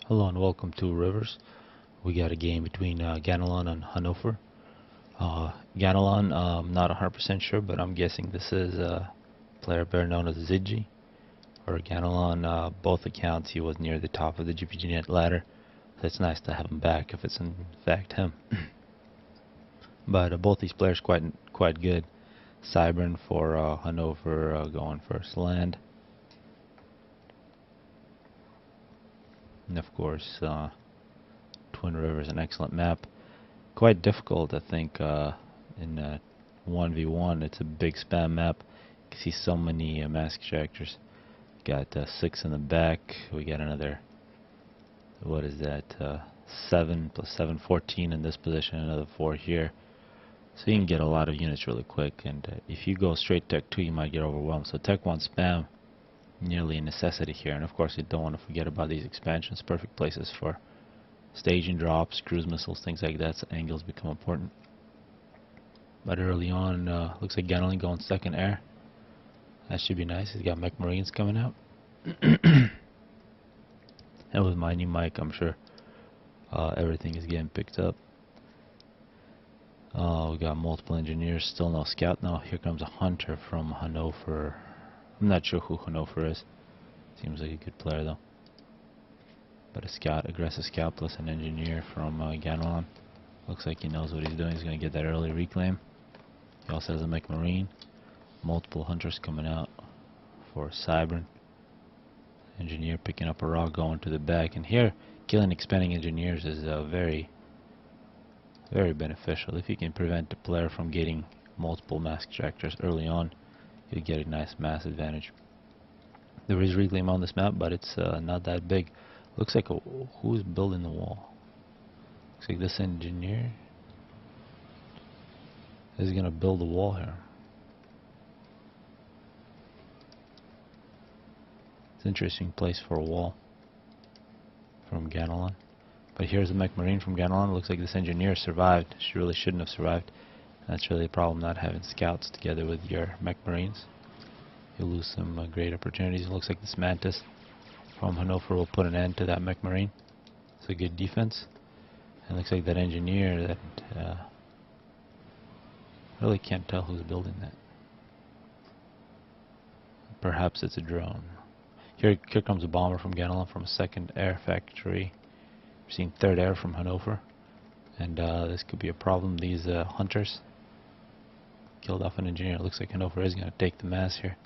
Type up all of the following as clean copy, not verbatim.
Hello and welcome to Rivers. We got a game between Ganelon and Honophr. Ganelon, I'm not 100% sure, but I'm guessing this is a player better known as Zidji. Or Ganelon, both accounts he was near the top of the GPG net ladder. So it's nice to have him back if it's in fact him. But both these players quite good. Cybran for Honophr going first land. And of course, Twin Rivers, an excellent map. Quite difficult, I think, in 1v1. It's a big spam map. You can see so many mask extractors. Got 6 in the back. We got another, what is that, 7 plus 7, 14 in this position, another 4 here. So you can get a lot of units really quick, and if you go straight Tech 2 you might get overwhelmed. So Tech 1 spam, nearly a necessity here. And of course you don't want to forget about these expansions, perfect places for staging drops, cruise missiles, things like that, so angles become important. But early on, looks like Ganelon going second air. That should be nice. He's got mech marines coming out. And with my new mic, I'm sure everything is getting picked up. We got multiple engineers, still no scout. Now here comes a hunter from Honophr. I'm not sure who Honophr is. Seems like a good player though. But a scout, aggressive scout plus an engineer from Ganelon. Looks like he knows what he's doing. He's going to get that early reclaim. He also has a mech marine. Multiple hunters coming out for Cybran. Engineer picking up a rock, going to the back. And here, killing expanding engineers is very beneficial. If you can prevent the player from getting multiple mask extractors early on, you get a nice mass advantage. There is reclaim on this map, but it's not that big. Looks like who's building the wall? Looks like this engineer is gonna build a wall here. It's an interesting place for a wall from Ganelon. But here's a mech marine from Ganelon. Looks like this engineer survived. She really shouldn't have survived. That's really a problem, not having scouts together with your mech marines. You'll lose some great opportunities. It looks like this Mantis from Honophr will put an end to that mech marine. It's a good defense. And looks like that engineer that really can't tell who's building that. Perhaps it's a drone. Here comes a bomber from Ganelon from a second air factory. We've seen third air from Honophr, and this could be a problem. These hunters killed off an engineer. It looks like Honophr is going to take the mass here.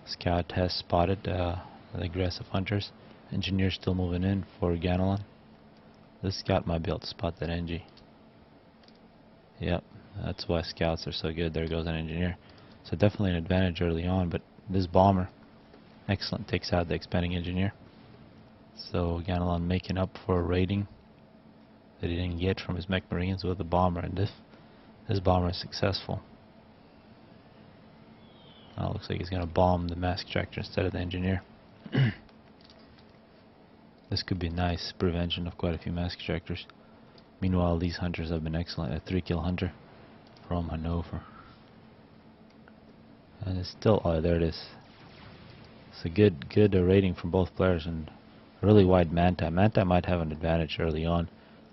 Scout has spotted the aggressive hunters. Engineer still moving in for Ganelon. This scout might be able to spot that NG. Yep, that's why scouts are so good. There goes an engineer. So definitely an advantage early on, but this bomber, excellent, takes out the expanding engineer. So Ganelon making up for a rating that he didn't get from his mech marines with the bomber, and this bomber is successful. Looks like he's going to bomb the mask extractor instead of the engineer. This could be nice prevention of quite a few mask extractors. Meanwhile, these hunters have been excellent. A 3-kill hunter from Honophr. And it's still, oh, there it is. It's a good rating from both players, and really wide Manta. Manta might have an advantage early on.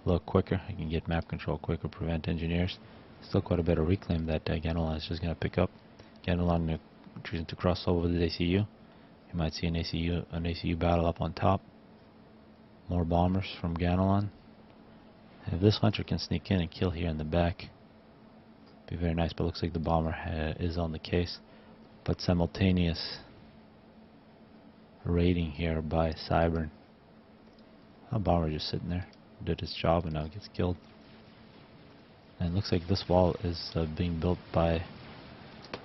A little quicker. He can get map control quicker, prevent engineers. Still quite a bit of reclaim that Ganelon is just going to pick up. Ganelon choosing to cross over the ACU. You might see an ACU battle up on top. More bombers from Ganelon. If this hunter can sneak in and kill here in the back, be very nice. But looks like the bomber is on the case. But simultaneous raiding here by Cybran. A bomber just sitting there, did his job and now gets killed. And it looks like this wall is being built by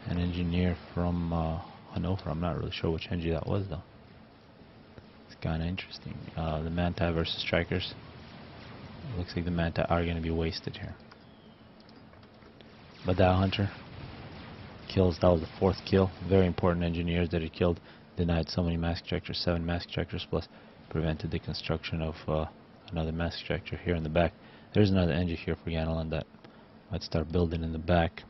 an engineer from Honophr. I'm not really sure which engineer that was though. It's kind of interesting. The Manta versus strikers. It looks like the Manta are going to be wasted here. But that hunter kills. That was the 4th kill. Very important engineers that he killed. Denied so many mask extractors, 7 mask extractors, plus prevented the construction of another mask extractor here in the back. There's another engine here for Ganelon that might start building in the back.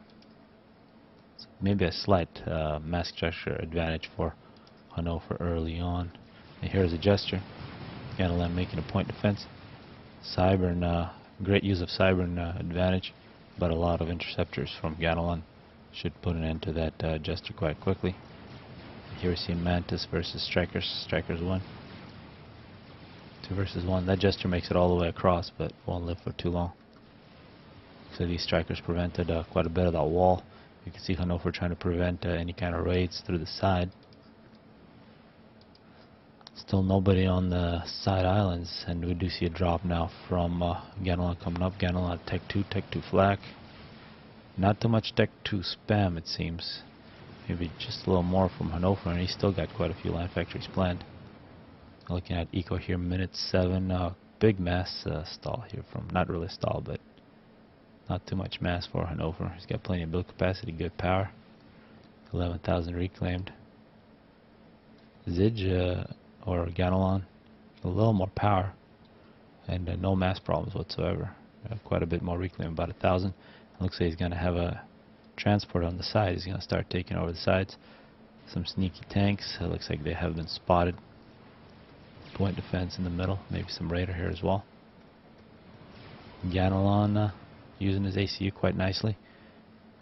So maybe a slight mask extractor advantage for Honophr early on. And here's a gesture. Ganalan making a point defense. Cybran, great use of Cybran advantage, but a lot of interceptors from Ganalan should put an end to that Jester quite quickly. Here we see Mantis versus Strikers. Strikers won. 2 versus 1. That Jester makes it all the way across, but won't live for too long. So these Strikers prevented quite a bit of that wall. You can see Honophr trying to prevent any kind of raids through the side. Still nobody on the side islands, and we do see a drop now from Ganalan coming up. Ganalan Tech 2 flak. Not too much Tech 2 spam, it seems. Maybe just a little more from Honophr, and he's still got quite a few land factories planned. Looking at eco here, minute 7. Big mass stall here from, not really stall, but not too much mass for Honophr. He's got plenty of build capacity, good power. 11,000 reclaimed. Zij or Ganalan, a little more power and no mass problems whatsoever. Quite a bit more reclaim, about 1,000. Looks like he's going to have a transport on the side. He's going to start taking over the sides. Some sneaky tanks. It looks like they have been spotted. Point defense in the middle. Maybe some radar here as well. Ganalan using his ACU quite nicely.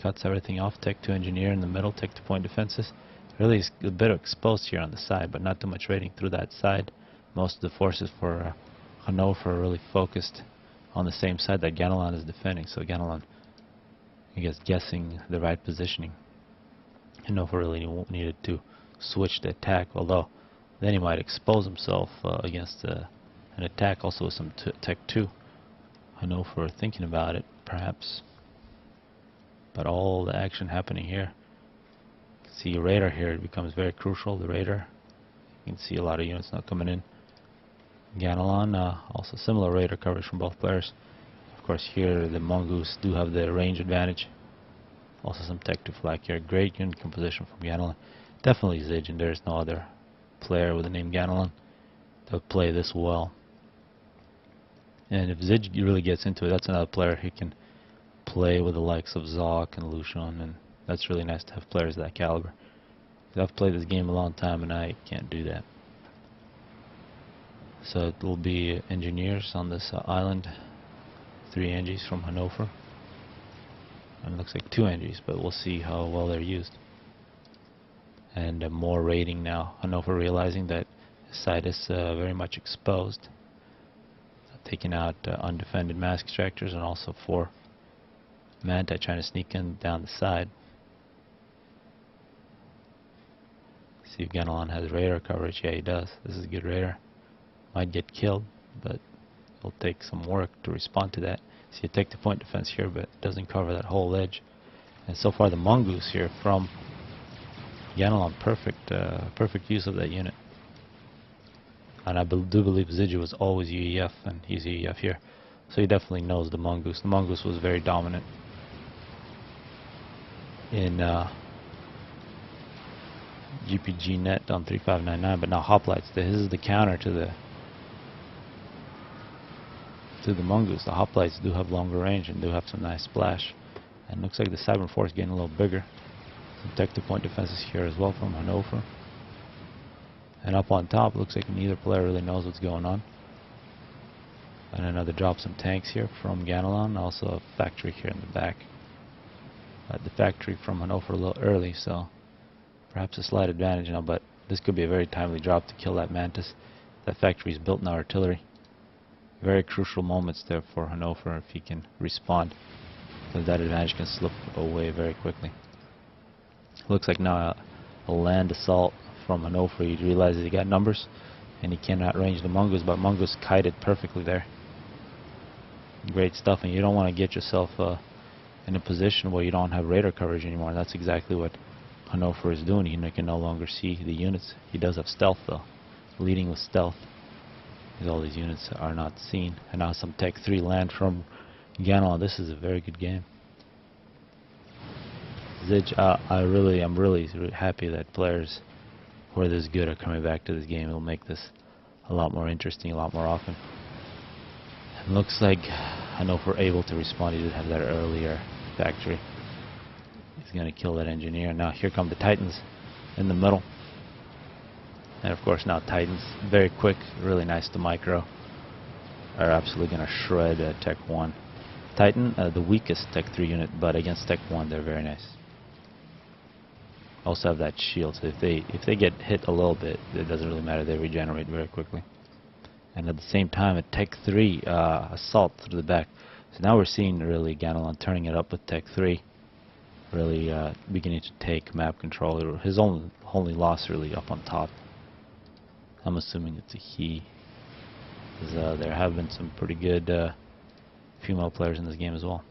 Cuts everything off. Tech 2 engineer in the middle. Tech 2 point defenses. Really is a bit exposed here on the side, but not too much raiding through that side. Most of the forces for Honophr are really focused on the same side that Ganalan is defending. So Ganalan, I guess, guessing the right positioning. Honophr really needed to switch the attack, although then he might expose himself against an attack also with some Tech 2. Honophr thinking about it, perhaps. But all the action happening here. See radar here, it becomes very crucial, the radar. You can see a lot of units now coming in. Ganalan, also similar radar coverage from both players. Of course here the Mongoose do have the range advantage. Also some Tech 2 flak here. Great unit composition from Ganalan. Definitely Zij, and there's no other player with the name Ganalan that would play this well. And if Zij really gets into it, that's another player who can play with the likes of Zok and Lucian, and that's really nice to have players of that caliber. I've played this game a long time and I can't do that. So it will be engineers on this island. 3 NGs from Honophr. And it looks like 2 NGs, but we'll see how well they're used. And more raiding now. Honophr realizing that his side is very much exposed. Taking out undefended mask extractors and also 4 Manta trying to sneak in down the side. See if Ganalan has radar coverage. Yeah, he does. This is good radar. Might get killed, but it'll take some work to respond to that. See, you take the point defense here, but it doesn't cover that whole edge. And so far, the Mongoose here from Ganalan, perfect use of that unit. And I do believe Zij was always UEF, and he's UEF here. So he definitely knows the Mongoose. The Mongoose was very dominant in GPG net on 3599, but now Hoplites. This is the counter to the Mongoose. The Hoplites do have longer range and do have some nice splash. And looks like the Cybran force getting a little bigger. Some Tech 2 point defenses here as well from Honophr. And up on top, looks like neither player really knows what's going on. And another drop some tanks here from Ganalan. Also a factory here in the back. The factory from Honophr a little early, so perhaps a slight advantage now, but this could be a very timely drop to kill that Mantis. That factory is built in artillery. Very crucial moments there for Honophr if he can respond, because that advantage can slip away very quickly. Looks like now a land assault from Honophr. He realizes he got numbers and he cannot range the Mongoose, but Mongoose kited perfectly there. Great stuff, and you don't want to get yourself in a position where you don't have radar coverage anymore. That's exactly what Honophr is doing. He can no longer see the units. He does have stealth though, leading with stealth, because all these units are not seen. And now some Tech 3 land from Ganalan. This is a very good game. Zij, I'm really happy that players who are this good are coming back to this game. It'll make this a lot more interesting, a lot more often. It looks like Honophr able to respond. He did have that earlier factory. He's going to kill that engineer. Now here come the Titans in the middle. And of course now Titans, very quick, really nice to micro, are absolutely going to shred Tech 1. Titan, the weakest Tech 3 unit, but against Tech 1 they're very nice. Also have that shield, so if they get hit a little bit, it doesn't really matter, they regenerate very quickly. And at the same time, a Tech 3 assault through the back. So now we're seeing really Ganelon turning it up with Tech 3, really beginning to take map control. His only loss really up on top. I'm assuming it's a he, because there have been some pretty good female players in this game as well.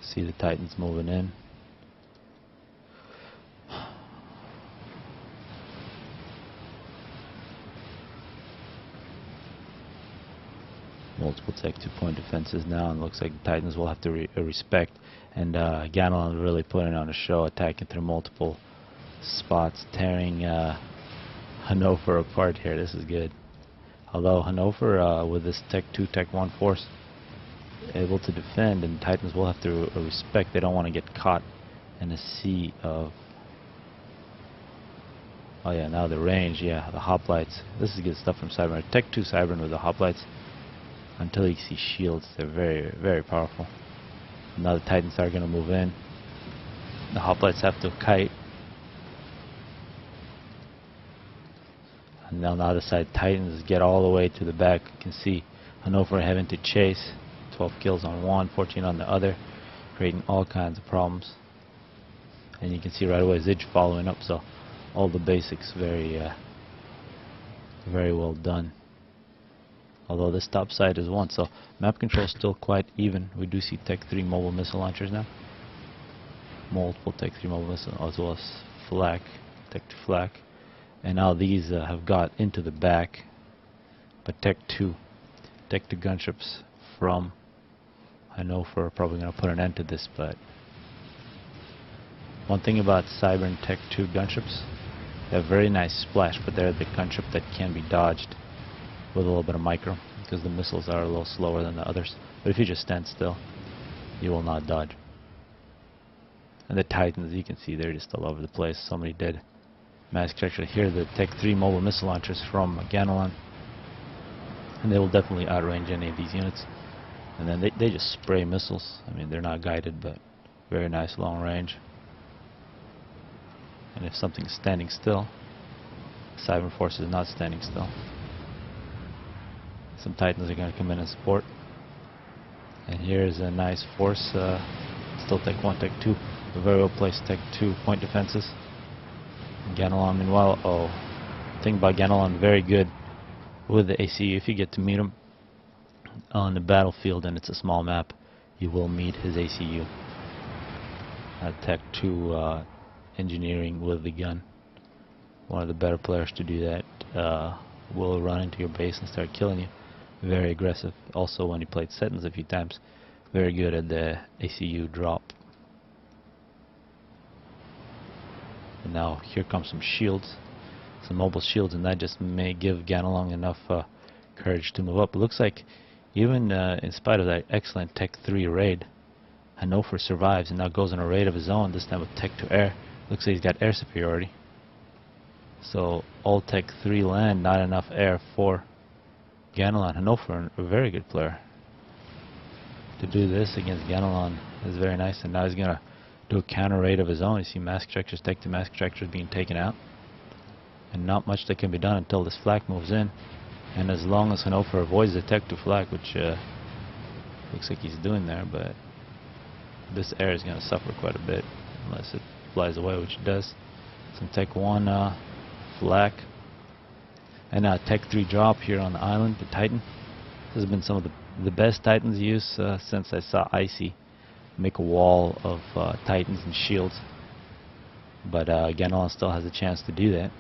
See the Titans moving in. Multiple Tech 2-point defenses now, and looks like the Titans will have to respect. And Ganelon really putting on a show, attacking through multiple spots, tearing Honophr apart here. This is good. Although Honophr, with this Tech 2, Tech 1 force, able to defend, and Titans will have to respect. They don't want to get caught in a sea of... Oh yeah, now the range, yeah, the hoplites. This is good stuff from Cybran. Tech 2 Cybran with the hoplites. Until you see shields, they're very, very powerful. Now the Titans are going to move in. The hoplites have to kite. And now on the other side, Titans get all the way to the back. You can see Honophr having to chase. 12 kills on one, 14 on the other, creating all kinds of problems. And you can see right away Zidge following up, so all the basics very well done. Although this top side is won, so map control is still quite even. We do see Tech 3 mobile missile launchers now. Multiple Tech 3 mobile missiles, as well as flak, Tech 2 flak. And now these have got into the back. But Tech 2 gunships from Honophr are probably going to put an end to this. But one thing about Cybran Tech 2 gunships, they have very nice splash, but they're the gunship that can be dodged with a little bit of micro, because the missiles are a little slower than the others. But if you just stand still, you will not dodge. And the Titans, you can see they're just all over the place. So many dead mass extraction. Here the Tech 3 mobile missile launchers from Ganelon, and they will definitely outrange any of these units. And then they just spray missiles. I mean, they're not guided, but very nice long range. And if something's standing still, Cybran force is not standing still. Some Titans are going to come in and support. And here's a nice force. Still Tech 1, Tech 2. Very well placed Tech 2 point defenses. Ganelon, meanwhile, the thing about Ganelon, very good with the ACU. If you get to meet him on the battlefield and it's a small map, you will meet his ACU. Tech 2 engineering with the gun. One of the better players to do that. Will run into your base and start killing you. Very aggressive. Also, when he played Settings a few times, very good at the ACU drop. And now here comes some shields, some mobile shields, and that just may give Ganelon enough courage to move up. It looks like even in spite of that excellent Tech 3 raid, Honophr survives and now goes on a raid of his own, this time with Tech 2 air. Looks like he's got air superiority. So all Tech 3 land, not enough air for Ganelon. Honophr, a very good player. To do this against Ganelon is very nice, and now he's going to do a counter raid of his own. You see mass extractors, Tech 2 mass extractors being taken out. And not much that can be done until this flak moves in. And as long as Honophr avoids the Tech 2 flak, which looks like he's doing there, but this air is going to suffer quite a bit unless it flies away, which it does. Some Tech 1 flak. And now Tech 3 drop here on the island, the Titan. This has been some of the best Titans used since I saw Icy make a wall of Titans and shields. But Ganelon still has a chance to do that.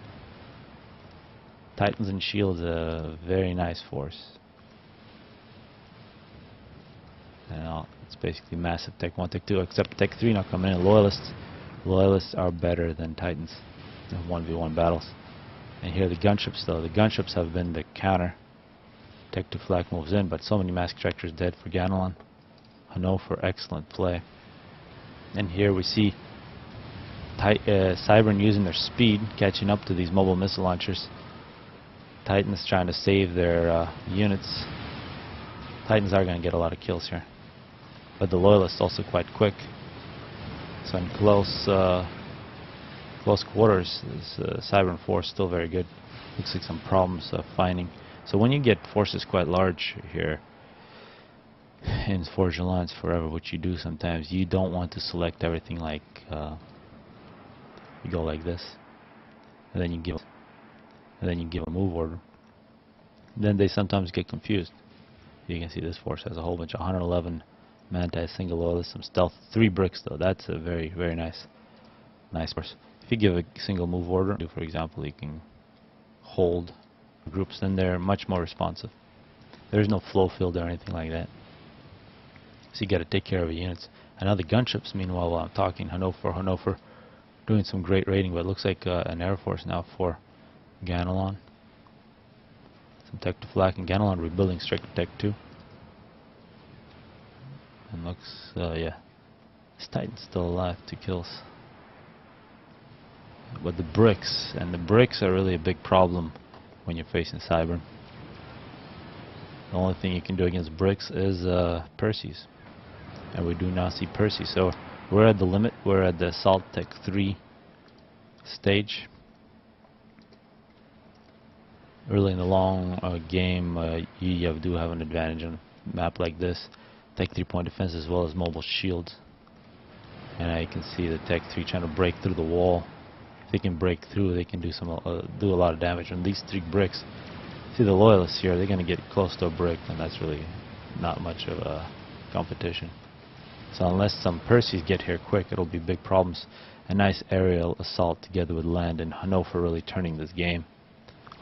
Titans and shields, a very nice force. And it's basically massive Tech 1, Tech 2, except Tech 3 not coming in. Loyalists are better than Titans in 1v1 battles. And here the gunships, though. The gunships have been the counter. Tech 2 flak moves in, but so many mass extractors dead for Ganelon. Honophr, excellent play. And here we see Cybran using their speed, catching up to these mobile missile launchers. Titans trying to save their units. Titans are going to get a lot of kills here, but the Loyalists also quite quick. So in close quarters, this Cybran force still very good. Looks like some problems finding. So when you get forces quite large here in Forged Alliance Forever, which you do sometimes, you don't want to select everything like you go like this, and then you give a move order. Then they sometimes get confused. You can see this force has a whole bunch of 111 Manti, single Loyalist, some stealth, 3 bricks though. That's a very, very nice force. If you give a single move order, for example, you can hold groups, then they're much more responsive. There's no flow field or anything like that. So you got to take care of your units. And now the gunships, meanwhile, while I'm talking, Honophr doing some great raiding, but it looks like an air force now for Ganelon. Some tech to flak, and Ganelon rebuilding straight to tech 2. And looks, yeah, this Titan's still alive, 2 kills. But the bricks are really a big problem when you're facing Cybran. The only thing you can do against bricks is Perseus. And we do not see Perseus, so we're at the limit. We're at the Assault Tech 3 stage. Early in the long game, you do have an advantage on a map like this. Tech 3-point defense as well as mobile shields. And you can see the Tech 3 trying to break through the wall. If they can break through, they can do a lot of damage on these 3 bricks. See the Loyalists here, they're going to get close to a brick, and that's really not much of a competition. So unless some Perseus get here quick, it'll be big problems. A nice aerial assault together with land, and Honophr really turning this game.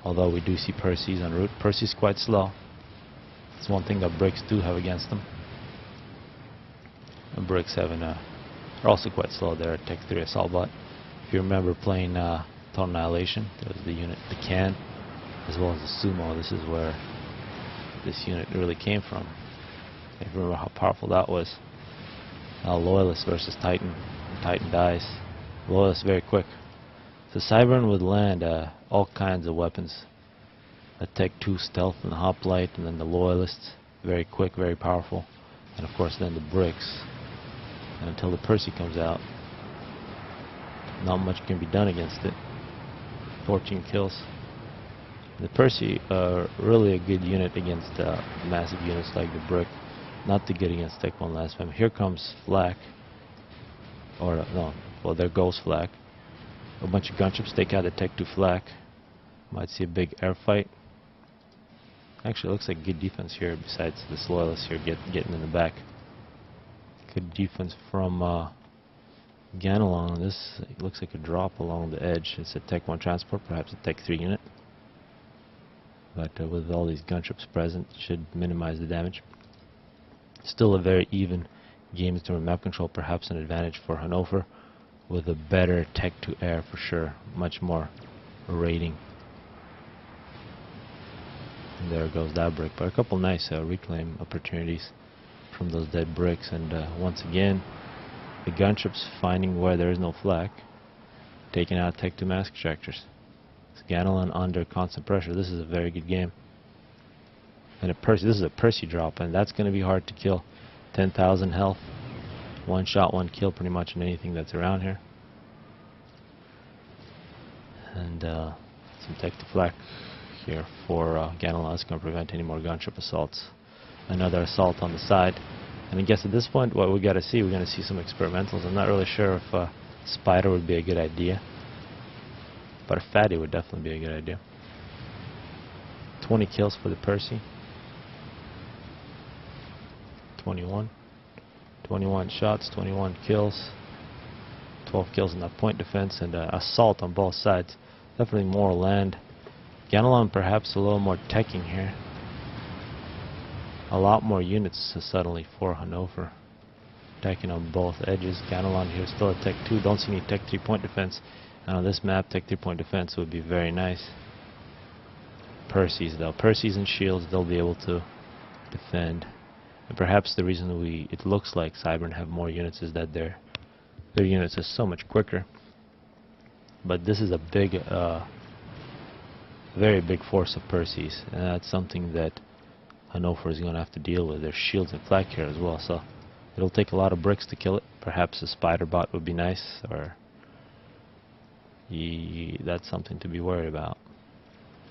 Although we do see Perseus en route. Perseus quite slow. It's one thing that bricks do have against them. And bricks are also quite slow there at Tech 3 Assault Bot. If you remember playing Total Annihilation, there was the unit, the Can, as well as the Sumo. This is where this unit really came from. If you remember how powerful that was. Now Loyalist versus Titan. Titan dies. Loyalist very quick. So Cybran would land all kinds of weapons. A Tech 2 stealth and the hoplite, and then the Loyalists, very quick, very powerful. And of course then the bricks. And until the Percy comes out, not much can be done against it. 14 kills. The Percy are really a good unit against massive units like the brick. Not too good against Tech 1 last time. Here comes Flak. Or no, well there goes Flak. A bunch of gunships take out the Tech 2 Flak. Might see a big air fight. Actually, it looks like good defense here besides this Loyalist here getting in the back. Good defense from Ganelon. This looks like a drop along the edge. It's a Tech 1 transport, perhaps a Tech 3 unit. But with all these gunships present, should minimize the damage. Still a very even game in terms of map control, perhaps an advantage for Honophr, with a better Tech 2 air for sure. Much more rating. And there goes that brick. But a couple nice reclaim opportunities from those dead bricks. And once again, the gunships finding where there is no flak, taking out Tech 2 mask extractors. Ganelon under constant pressure. This is a very good game. And this is a Percy drop, and that's going to be hard to kill. 10,000 health, 1 shot, 1 kill pretty much in anything that's around here. And some Tech 2 flak here for Ganelon. It's going to prevent any more gunship assaults. Another assault on the side. And I guess at this point what we got to see, we're going to see some experimentals. I'm not really sure if Spider would be a good idea, but a Fatty would definitely be a good idea. 20 kills for the Percy. 21 shots, 21 kills, 12 kills in that point defense, and assault on both sides. Definitely more land. Ganelon perhaps a little more teching here. A lot more units suddenly for Honophr. Attacking on both edges. Ganelon here still at Tech 2. Don't see any Tech 3 point defense. And on this map, Tech 3 point defense would be very nice. Perseus though. Perseus and shields, they'll be able to defend. And perhaps the reason it looks like Cybran have more units is that their units are so much quicker. but this is a big, very big force of Percy's, and that's something that Honophr is going to have to deal with. There's shields and flak here as well, so it'll take a lot of bricks to kill it. Perhaps a spider bot would be nice, or that's something to be worried about.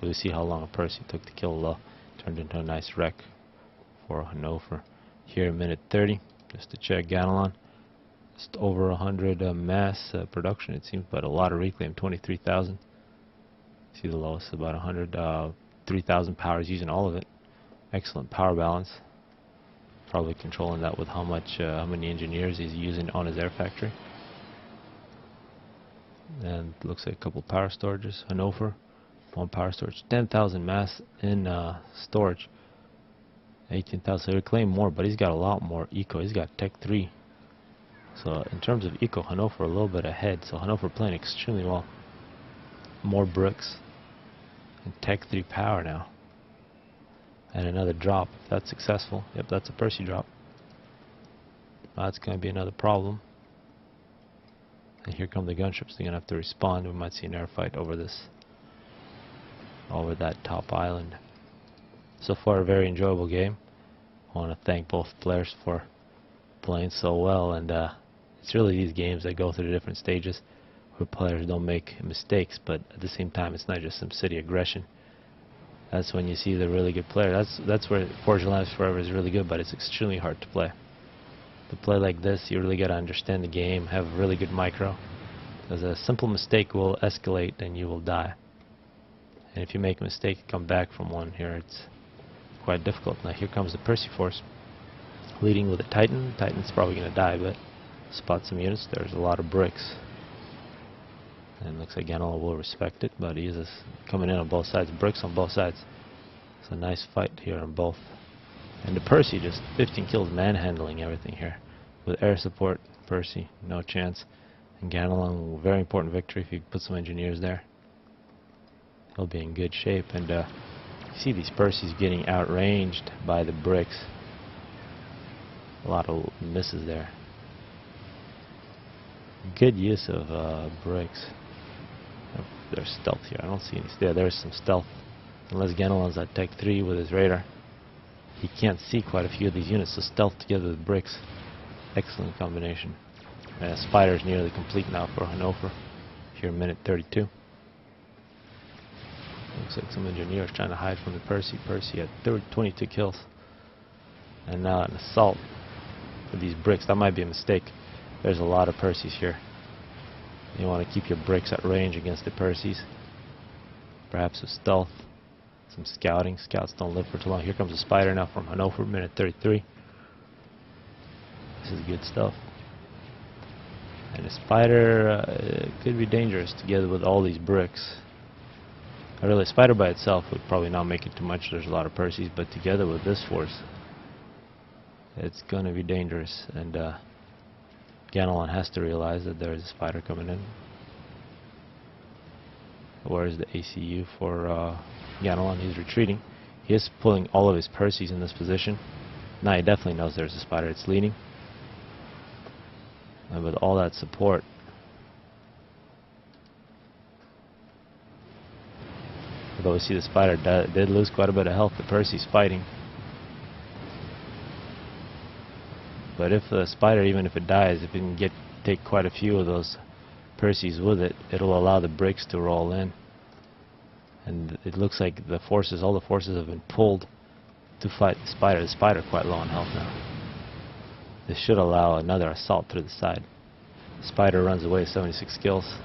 We'll see how long a Percy took to kill. Turned into a nice wreck for Honophr. Here, minute 30, just to check Ganelon. Just over 100 mass production, it seems, but a lot of reclaim, 23,000. See the lowest, about 100, 3,000 power. He's using all of it. Excellent power balance. Probably controlling that with how many engineers he's using on his air factory. And looks like a couple power storages. Honophr, one power storage, 10,000 mass in storage. 18,000. So he'll claim more, but he's got a lot more eco. He's got Tech 3. So in terms of eco, Honophr a little bit ahead. So Honophr playing extremely well. More bricks and Tech 3 power now. And another drop. If that's successful. Yep, that's a Percy drop. That's going to be another problem. And here come the gunships. They're going to have to respond. We might see an air fight over that top island. So far, a very enjoyable game. I want to thank both players for playing so well, and it's really these games that go through the different stages where players don't make mistakes, but at the same time, it's not just some city aggression. That's when you see the really good player. That's where Forge Alliance Forever is really good, but it's extremely hard to play. To play like this, you really got to understand the game, have really good micro, because a simple mistake will escalate and you will die. And if you make a mistake, you come back from one here, it's quite difficult. Now here comes the Percy force, leading with a Titan. Titan's probably going to die, but spot some units. There's a lot of bricks. And looks like Ganelon will respect it, but he's coming in on both sides. Bricks on both sides. It's a nice fight here on both. And the Percy just 15 kills manhandling everything here. With air support, Percy, no chance. And Ganelon, very important victory if you put some engineers there. He'll be in good shape. And you see these Percys getting outranged by the bricks. A lot of misses there. Good use of bricks. There's stealth here. I don't see any. Yeah, there's some stealth. Unless Ganelon's at Tech 3 with his radar, he can't see quite a few of these units. So stealth together with bricks, excellent combination. Spider's nearly complete now for Honophr. Here, minute 32. Looks like some engineers trying to hide from the Percy. Percy had 22 kills, and now an assault with these bricks. That might be a mistake. There's a lot of Percys here. You want to keep your bricks at range against the Percys. Perhaps with stealth, some scouting. Scouts don't live for too long. Here comes a spider now from Honophr, minute 33. This is good stuff. And the spider could be dangerous together with all these bricks. Really, a spider by itself would probably not make it too much. There's a lot of Percys, but together with this force, it's going to be dangerous. And Ganelon has to realize that there is a spider coming in. Where is the ACU for Ganelon? He's retreating. He is pulling all of his Percys in this position. Now he definitely knows there's a spider. It's leading. And with all that support, although we see the spider did lose quite a bit of health, the Percy's fighting. But if the spider, even if it dies, if it can take quite a few of those Percys with it, it'll allow the bricks to roll in. And it looks like the forces, all the forces have been pulled to fight the spider. The spider quite low on health now. This should allow another assault through the side. The spider runs away, 76 kills.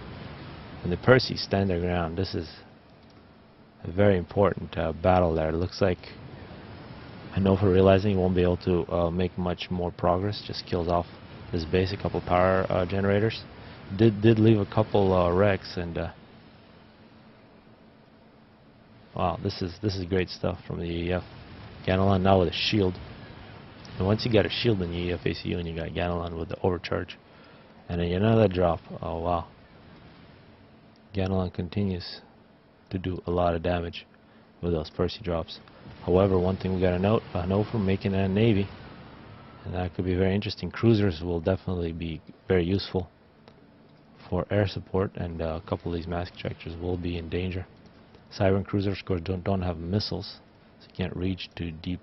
And the Percys stand their ground. This is a very important battle there. It looks like Honophr realizing he won't be able to make much more progress, just kills off his base, a couple power generators. Did leave a couple wrecks, and wow, this is great stuff from the EF. Ganelon now with a shield, and once you got a shield in the EF ACU, and you got Ganelon with the overcharge, and then another drop. Oh wow, Ganelon continues to do a lot of damage with those Percy drops. However, one thing we got to note, Honophr making a navy, and that could be very interesting. Cruisers will definitely be very useful for air support, and a couple of these mass ejectors will be in danger. Cybran cruisers, of course, don't have missiles, so you can't reach too deep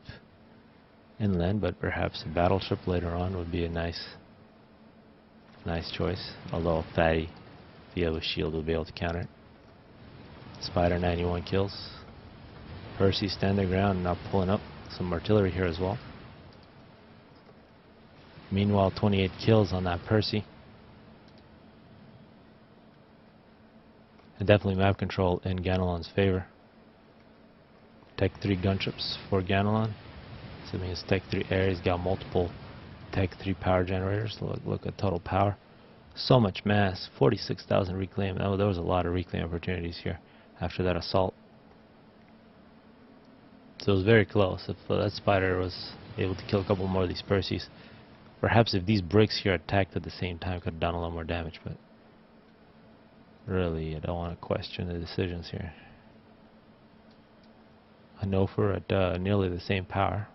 inland, but perhaps a battleship later on would be a nice choice. Although Fatty, if you have a shield, will be able to counter it. Spider 91 kills. Percy stand their ground, now pulling up some artillery here as well. Meanwhile, 28 kills on that Percy. And definitely map control in Ganelon's favor. Tech 3 gunships for Ganelon. Assuming it's Tech 3 air, he's got multiple Tech 3 power generators. Look at total power. So much mass, 46,000 reclaim. Oh, there was a lot of reclaim opportunities here after that assault. So it was very close. If that Spider was able to kill a couple more of these Percys, perhaps if these bricks here attacked at the same time, could have done a lot more damage, but really, I don't want to question the decisions here. Honophr at nearly the same power,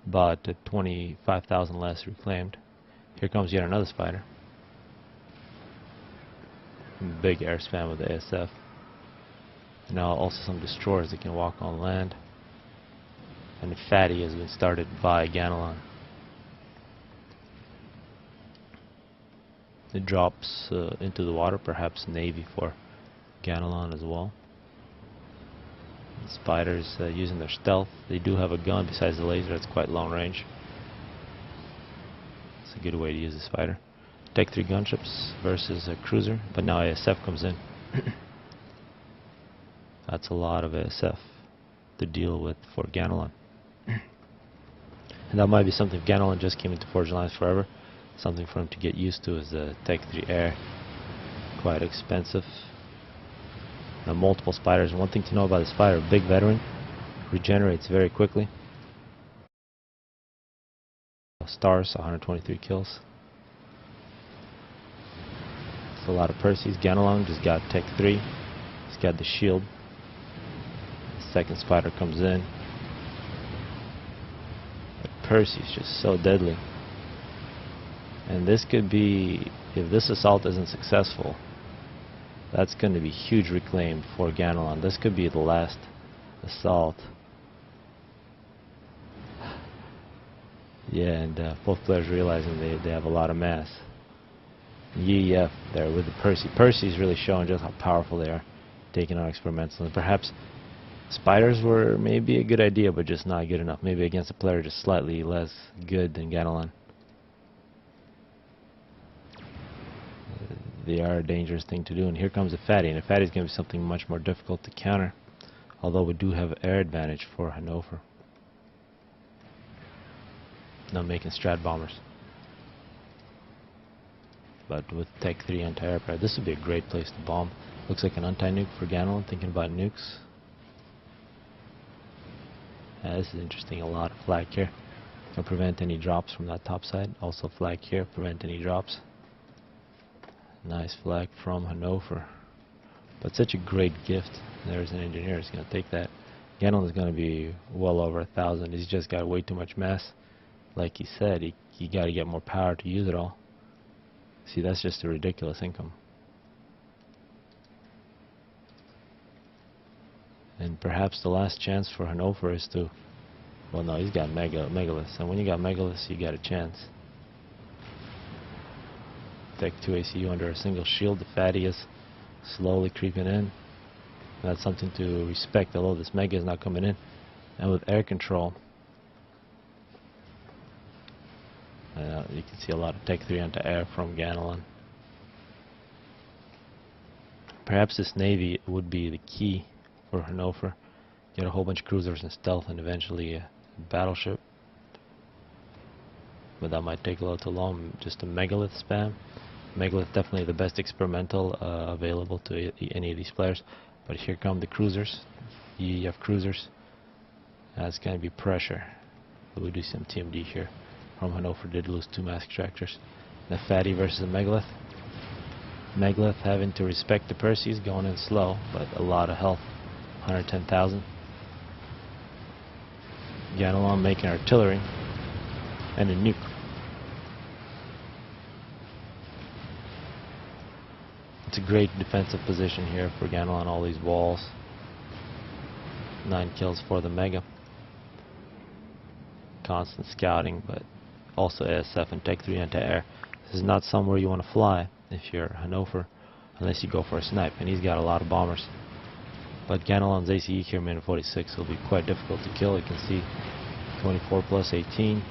but at 25,000 less reclaimed. Here comes yet another Spider. Big air spam with the ASF. Now also some destroyers that can walk on land. And the Fatty has been started by Ganelon. It drops into the water, perhaps Navy for Ganelon as well. The Spiders using their stealth. They do have a gun besides the laser that's quite long range. It's a good way to use the Spider. Tech 3 gunships versus a cruiser, but now ASF comes in. That's a lot of ASF to deal with for Ganelon. And that might be something if Ganelon just came into Forge Alliance Forever. Something for him to get used to is the Tech 3 air. Quite expensive. Now multiple Spiders. And one thing to know about the Spider, big veteran, regenerates very quickly. Stars, 123 kills. It's a lot of Percys. Ganelon just got Tech 3. He's got the shield. The second Spider comes in. But Percy's just so deadly. And this could be, if this assault isn't successful, that's going to be huge reclaim for Ganelon. This could be the last assault. Yeah, and both players realizing they have a lot of mass. EF there with the Percy. Percy's really showing just how powerful they are, taking on experimental. And perhaps Spiders were maybe a good idea, but just not good enough. Maybe against a player just slightly less good than Ganelon. They are a dangerous thing to do, and here comes a Fatty, and a Fatty is going to be something much more difficult to counter, although we do have air advantage for Honophr. Now making strat bombers, but with Tech 3 anti-aircraft, this would be a great place to bomb. Looks like an anti-nuke for Ganelon, thinking about nukes. This is interesting, a lot of flag here. Can prevent any drops from that top side. Also flag here, prevent any drops. Nice flag from Honophr. But such a great gift. There's an engineer who's going to take that. Ganelon is going to be well over 1,000. He's just got way too much mass. Like he said, he got to get more power to use it all. See, that's just a ridiculous income. And perhaps the last chance for Honophr is to... Well, no, he's got megaliths. And when you got megaliths, you got a chance. Tech 2 ACU under a single shield. The Fatty is slowly creeping in. That's something to respect, although this Mega is not coming in. And with air control, you can see a lot of Tech 3 anti-air from Ganelon. Perhaps this Navy would be the key for Honophr. Get a whole bunch of cruisers and stealth, and eventually a battleship. But that might take a little too long. Just a megalith spam. Megalith definitely the best experimental available to any of these players. But here come the cruisers. You have cruisers. That's going to be pressure. We'll do some TMD here. From Honophr did lose 2 mass extractors. The Fatty versus the Megalith. Megalith having to respect the Percys, going in slow, but a lot of health. 110,000. Ganelon making artillery and a nuke. It's a great defensive position here for Ganel on all these walls. 9 kills for the Mega. Constant scouting, but also ASF and Tech 3 anti-air. This is not somewhere you want to fly if you're Honophr, unless you go for a snipe, and he's got a lot of bombers. But Ganelon's ACE here, minute 46, will be quite difficult to kill. You can see 24 plus 18.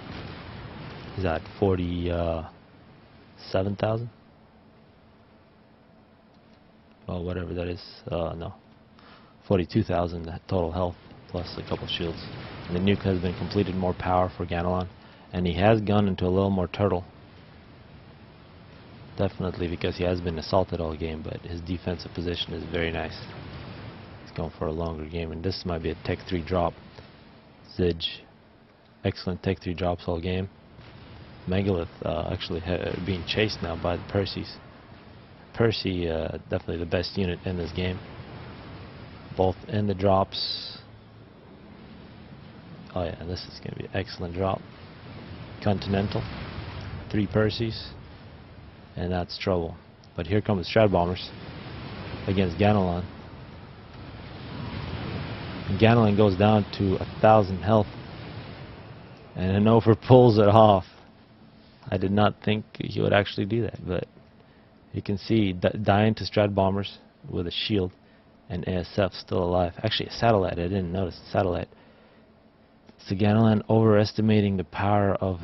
He's at 47,000. Well, whatever that is. No. 42,000 total health, plus a couple shields. And the nuke has been completed, more power for Ganelon. And he has gone into a little more turtle. Definitely because he has been assaulted all game, but his defensive position is very nice. He's going for a longer game, and this might be a Tech 3 drop. Zidge. Excellent Tech 3 drops all game. Megalith actually being chased now by the Percys. Percy, definitely the best unit in this game. Both in the drops. Oh yeah, this is going to be an excellent drop. Continental. 3 Percys. And that's trouble. But here come the Strat Bombers against Ganelon. And Ganelon goes down to 1,000 health. And Honophr pulls it off. I did not think he would actually do that, but you can see dying to Strat Bombers with a shield, and ASF still alive. Actually, a satellite. I didn't notice the satellite. So Ganelon overestimating the power of